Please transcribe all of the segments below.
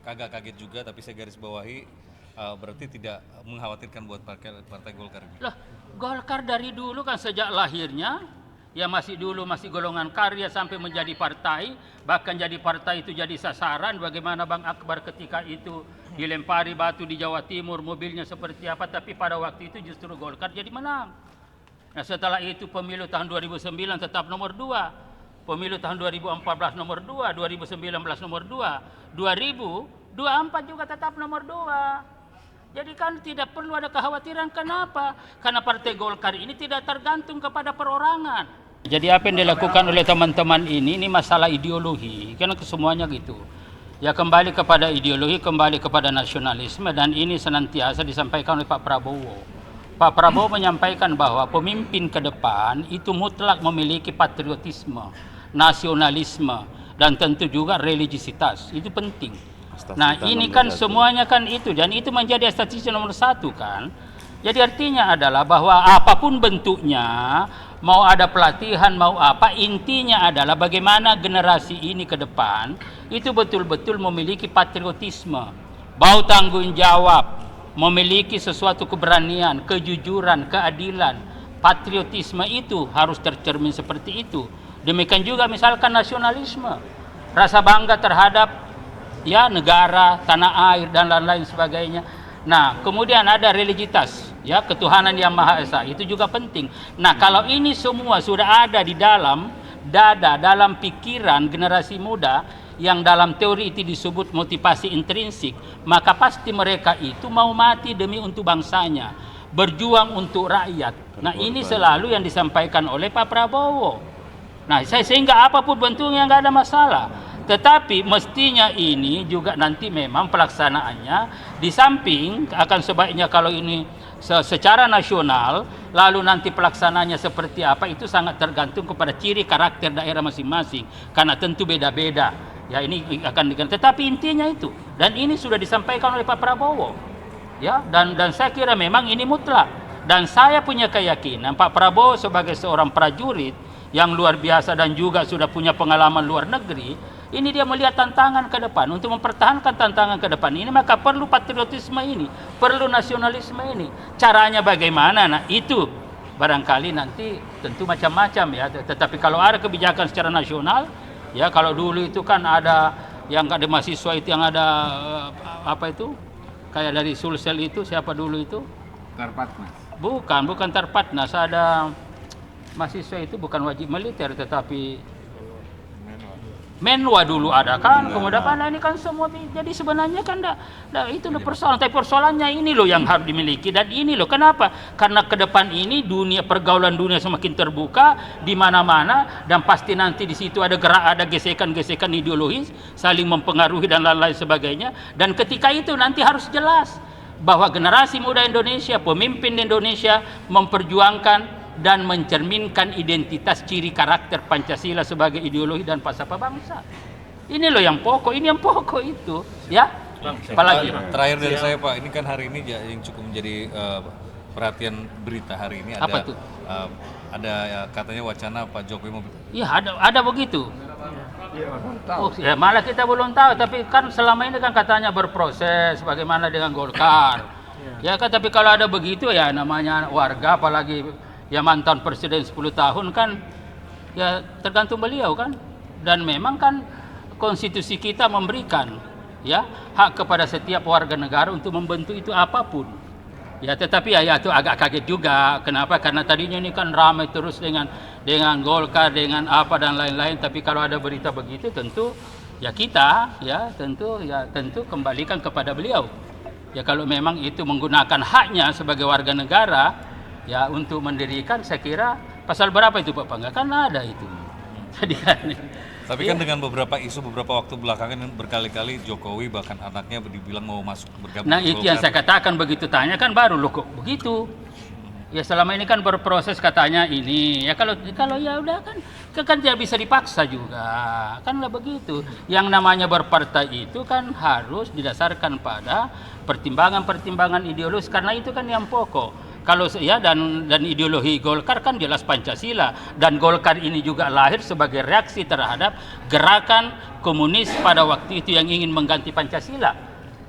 agak kaget juga, tapi saya garis bawahi berarti tidak mengkhawatirkan buat partai Golkar ini. Lah, Golkar dari dulu kan sejak lahirnya ya masih golongan karya sampai menjadi partai, bahkan jadi partai itu jadi sasaran. Bagaimana Bang Akbar ketika itu dilempari batu di Jawa Timur, mobilnya seperti apa, tapi pada waktu itu justru Golkar jadi menang. Nah, setelah itu pemilu tahun 2009 tetap nomor 2, pemilu tahun 2014 nomor 2, 2019 nomor 2, 2024 juga tetap nomor 2. Jadi kan tidak perlu ada kekhawatiran. Kenapa? Karena Partai Golkar ini tidak tergantung kepada perorangan. Jadi apa yang dilakukan oleh teman-teman ini masalah ideologi. Karena kesemuanya gitu. Ya kembali kepada ideologi, kembali kepada nasionalisme, dan ini senantiasa disampaikan oleh Pak Prabowo. Pak Prabowo menyampaikan bahwa pemimpin ke depan itu mutlak memiliki patriotisme, nasionalisme, dan tentu juga religiositas. Itu penting. Nah ini kan semuanya kan itu, dan itu menjadi statistik nomor 1 kan. Jadi artinya adalah bahwa apapun bentuknya, mau ada pelatihan, mau apa, intinya adalah bagaimana generasi ini ke depan itu betul-betul memiliki patriotisme, bau tanggung jawab, memiliki sesuatu keberanian, kejujuran, keadilan. Patriotisme itu harus tercermin seperti itu. Demikian juga misalkan nasionalisme, rasa bangga terhadap ya negara, tanah air, dan lain-lain sebagainya. Nah kemudian ada religitas, ya ketuhanan yang Maha Esa, itu juga penting. Nah kalau ini semua sudah ada di dalam dada, dalam pikiran generasi muda, yang dalam teori itu disebut motivasi intrinsik, maka pasti mereka itu mau mati demi untuk bangsanya, berjuang untuk rakyat. Nah ini selalu yang disampaikan oleh Pak Prabowo. Nah sehingga apapun bentuknya nggak ada masalah. Tetapi mestinya ini juga nanti memang pelaksanaannya, di samping akan sebaiknya kalau ini secara nasional, lalu nanti pelaksananya seperti apa itu sangat tergantung kepada ciri karakter daerah masing-masing, karena tentu beda-beda. Ya ini akan diganti. Tetapi intinya itu, dan ini sudah disampaikan oleh Pak Prabowo. Ya, dan saya kira memang ini mutlak. Dan saya punya keyakinan Pak Prabowo sebagai seorang prajurit yang luar biasa dan juga sudah punya pengalaman luar negeri, ini dia melihat tantangan ke depan. Untuk mempertahankan tantangan ke depan ini, maka perlu patriotisme ini, perlu nasionalisme ini. Caranya bagaimana? Nah itu barangkali nanti tentu macam-macam ya. Tetapi kalau ada kebijakan secara nasional, ya kalau dulu itu kan ada yang ada mahasiswa itu yang ada apa itu? Kayak dari Sulsel itu, siapa dulu itu? Tarpatnas. Bukan Tarpatnas, ada mahasiswa itu bukan wajib militer tetapi Menwa dulu ada kan, kemudian kan ini kan semua. Jadi sebenarnya kan itu persoalan, tapi persoalannya ini loh yang harus dimiliki, dan ini loh kenapa? Karena ke depan ini pergaulan dunia semakin terbuka di mana-mana, dan pasti nanti di situ ada gesekan-gesekan ideologis saling mempengaruhi dan lain-lain sebagainya. Dan ketika itu nanti harus jelas bahwa generasi muda Indonesia, pemimpin Indonesia memperjuangkan dan mencerminkan identitas ciri karakter Pancasila sebagai ideologi dan falsafah bangsa. Ini loh yang pokok, ini yang pokok itu, ya. Apalagi terakhir dari saya Pak, ini kan hari ini yang cukup menjadi perhatian berita hari ini ada. Apa tuh? Ada ya, katanya wacana Pak Jokowi mau. Iya ada begitu. Oh, ya malah kita belum tahu, tapi kan selama ini kan katanya berproses bagaimana dengan Golkar. Ya kan, tapi kalau ada begitu ya namanya warga, apalagi ya mantan presiden 10 tahun kan, ya tergantung beliau kan. Dan memang kan konstitusi kita memberikan ya hak kepada setiap warga negara untuk membentuk itu apapun. Ya tetapi ya itu agak kaget juga. Kenapa? Karena tadinya ini kan ramai terus dengan Golkar, dengan apa dan lain-lain. Tapi kalau ada berita begitu tentu ya kita tentu kembalikan kepada beliau. Ya kalau memang itu menggunakan haknya sebagai warga negara ya untuk mendirikan, saya kira pasal berapa itu Pak Pangga? Kan ada itu. Jadi kan. Tapi kan dengan beberapa isu beberapa waktu belakangan berkali-kali Jokowi bahkan anaknya dibilang mau masuk bergabung. Nah itu yang saya katakan, begitu tanya kan baru loh kok begitu. Ya selama ini kan berproses katanya ini. Ya kalau ya udah kan tidak bisa dipaksa juga. Kan lah begitu. Yang namanya berpartai itu kan harus didasarkan pada pertimbangan-pertimbangan ideologis, karena itu kan yang pokok. Kalau ya dan ideologi Golkar kan jelas Pancasila, dan Golkar ini juga lahir sebagai reaksi terhadap gerakan komunis pada waktu itu yang ingin mengganti Pancasila.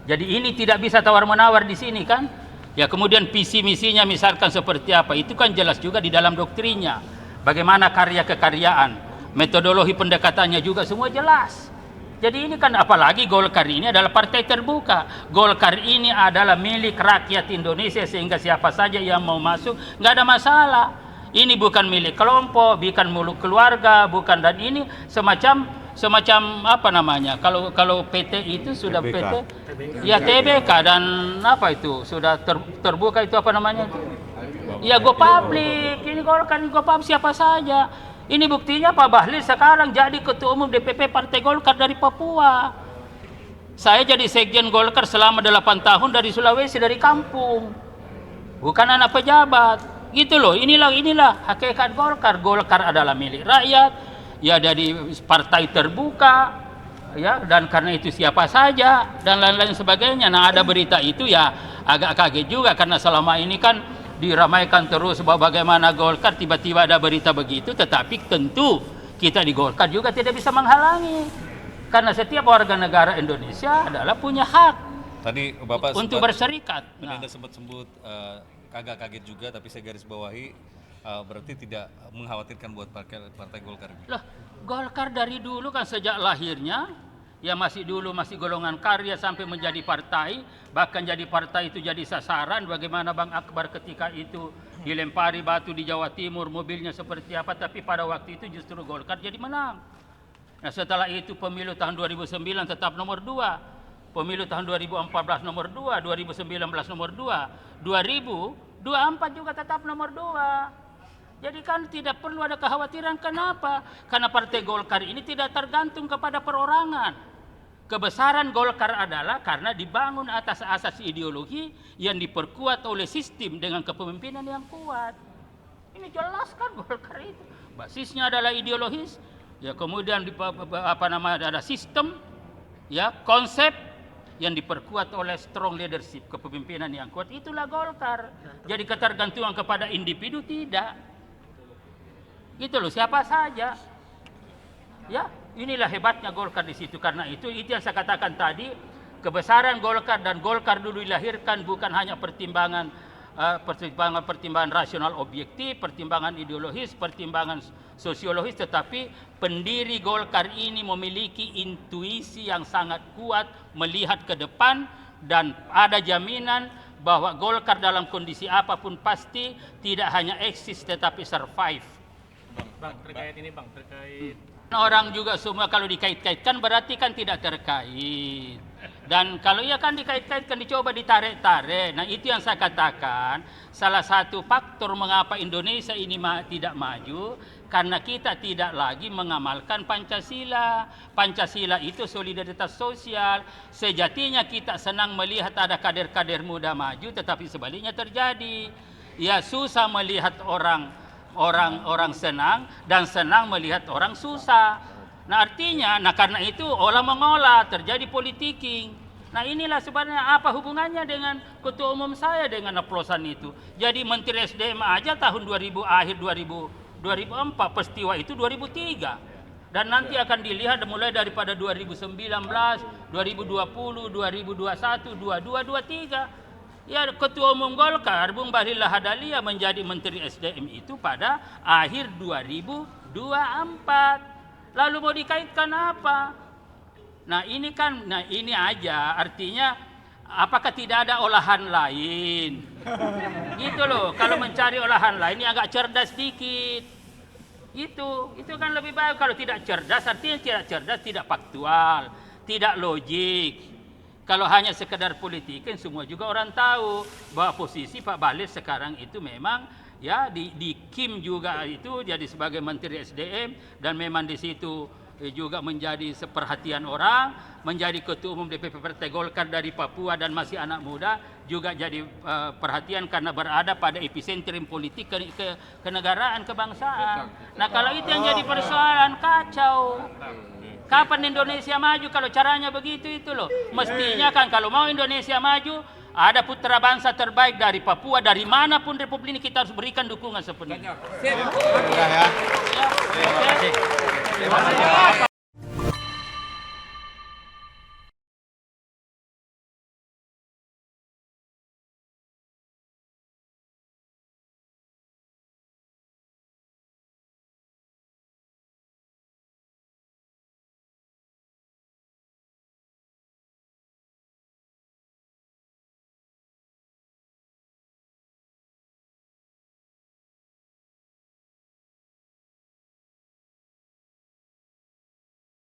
Jadi ini tidak bisa tawar-menawar di sini kan. Ya kemudian visi misinya misalkan seperti apa, itu kan jelas juga di dalam doktrinnya. Bagaimana karya kekaryaan, metodologi pendekatannya juga semua jelas. Jadi ini kan apalagi Golkar ini adalah partai terbuka. Golkar ini adalah milik rakyat Indonesia sehingga siapa saja yang mau masuk nggak ada masalah. Ini bukan milik kelompok, bukan milik keluarga, bukan, dan ini semacam apa namanya? Kalau PT itu sudah TBK. PT, ya TBK, dan apa itu sudah terbuka itu apa namanya itu? Ya go public. Ini Golkar ini go public siapa saja. Ini buktinya Pak Bahlil sekarang jadi ketua umum DPP Partai Golkar dari Papua. Saya jadi sekjen Golkar selama 8 tahun dari Sulawesi, dari kampung. Bukan anak pejabat. Gitu loh, inilah hakikat Golkar. Golkar adalah milik rakyat, ya dari partai terbuka, ya, dan karena itu siapa saja dan lain-lain sebagainya. Nah, ada berita itu ya agak kaget juga karena selama ini kan diramaikan terus bahwa bagaimana Golkar tiba-tiba ada berita begitu, tetapi tentu kita di Golkar juga tidak bisa menghalangi karena setiap warga negara Indonesia adalah punya hak Tadi Bapak untuk berserikat. tadi Nah, Anda sempat sebut kagak kaget juga, tapi saya garis bawahi berarti tidak mengkhawatirkan buat partai Golkar ini. loh, Golkar dari dulu kan sejak lahirnya ya masih golongan karya sampai menjadi partai, bahkan jadi partai itu jadi sasaran. Bagaimana Bang Akbar ketika itu dilempari batu di Jawa Timur, mobilnya seperti apa, tapi pada waktu itu justru Golkar jadi menang. Nah setelah itu pemilu tahun 2009 tetap nomor 2, pemilu tahun 2014 nomor 2, 2019 nomor 2, 2024 juga tetap nomor 2. Jadi kan tidak perlu ada kekhawatiran. Kenapa? Karena partai Golkar ini tidak tergantung kepada perorangan. Kebesaran Golkar adalah karena dibangun atas asas ideologi yang diperkuat oleh sistem dengan kepemimpinan yang kuat. Ini jelas kan Golkar itu. Basisnya adalah ideologis, ya kemudian ada sistem, ya konsep yang diperkuat oleh strong leadership, kepemimpinan yang kuat. Itulah Golkar. Jadi ketergantungan kepada individu tidak. Gitu loh, siapa saja. Ya, inilah hebatnya Golkar di situ. Karena itu yang saya katakan tadi, kebesaran Golkar, dan Golkar dulu dilahirkan bukan hanya pertimbangan rasional objektif, pertimbangan ideologis, pertimbangan sosiologis, tetapi pendiri Golkar ini memiliki intuisi yang sangat kuat melihat ke depan, dan ada jaminan bahwa Golkar dalam kondisi apapun pasti tidak hanya eksis tetapi survive. Bang, terkait ini Bang, terkait Orang juga semua kalau dikait-kaitkan berarti kan tidak terkait. Dan kalau ia kan dikait-kaitkan, dicoba ditarik-tarik. Nah itu yang saya katakan, salah satu faktor mengapa Indonesia ini tidak maju, karena kita tidak lagi mengamalkan Pancasila. Pancasila itu solidaritas sosial. Sejatinya kita senang melihat ada kader-kader muda maju, tetapi sebaliknya terjadi. Ya susah melihat orang senang, dan senang melihat orang susah. Nah artinya, karena itu olah mengolah, terjadi politiking. Nah inilah sebenarnya apa hubungannya dengan ketua umum saya dengan oplosan itu. Jadi Menteri SDM aja tahun 2004, peristiwa itu 2003. Dan nanti akan dilihat mulai daripada 2019, 2020, 2021, 22, 23. Ya, Ketua Umum Golkar, Bung Bahlil Lahadalia menjadi Menteri SDM itu pada akhir 2024. Lalu mau dikaitkan apa? Nah ini aja, artinya apakah tidak ada olahan lain? Gitu loh, kalau mencari olahan lain ini agak cerdas dikit. Itu kan lebih baik. Kalau tidak cerdas, artinya tidak cerdas, tidak faktual, tidak logik. Kalau hanya sekedar politik, kan semua juga orang tahu bahwa posisi Pak Bahlil sekarang itu memang ya di Kim juga itu jadi sebagai Menteri SDM, dan memang di situ juga menjadi seperhatian orang, menjadi Ketua Umum DPP Partai Golkar dari Papua dan masih anak muda juga jadi perhatian karena berada pada epicentrum politik kenegaraan, kebangsaan. Nah kalau itu yang jadi persoalan, kacau. Kapan Indonesia maju kalau caranya begitu itu loh. Mestinya kan kalau mau Indonesia maju ada putra bangsa terbaik dari Papua, dari manapun Republik ini kita harus berikan dukungan sepenuhnya. Udah ya. Terima kasih.